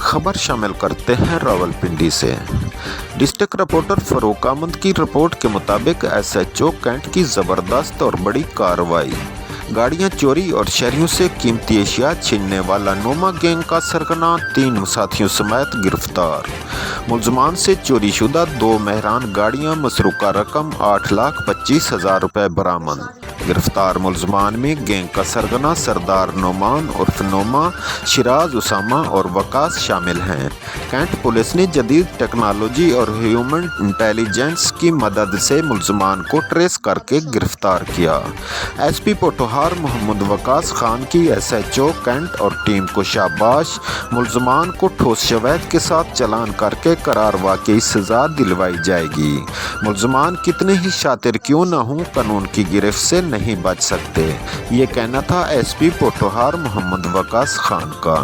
खबर शामिल करते हैं रावलपिंडी से। डिस्ट्रिक्ट रिपोर्टर फरूक अहमद की रिपोर्ट के मुताबिक एसएचओ कैंट की ज़बरदस्त और बड़ी कार्रवाई। गाड़ियां चोरी और शहरियों से कीमती एशिया छीनने वाला नोमा गैंग का सरगना 3 साथियों समेत गिरफ्तार। मुलजमान से चोरी शुदा 2 मेहरान गाड़ियां, मसरूका रकम 8,25,000 रुपये बरामद। गिरफ्तार मुलजमान में गैंग का सरगना सरदार नोमान उर्फ नोमा, शिराज, उसामा और वकास शामिल हैं। कैंट पुलिस ने जदीद टेक्नोलॉजी और ह्यूमन इंटेलिजेंस की मदद से मुलजमान को ट्रेस करके गिरफ्तार किया। एसपी पोठोहार मोहम्मद वकास खान की एसएचओ कैंट और टीम को शाबाश। मुलजमान को ठोस शवाहिद के साथ चालान करके करार वाकई सजा दिलवाई जाएगी। मुलजमान कितने ही शातिर क्यों न हों, कानून की गिरफ्त से नहीं बच सकते। ये कहना था एसपी पोठोहार मोहम्मद वकास खान का।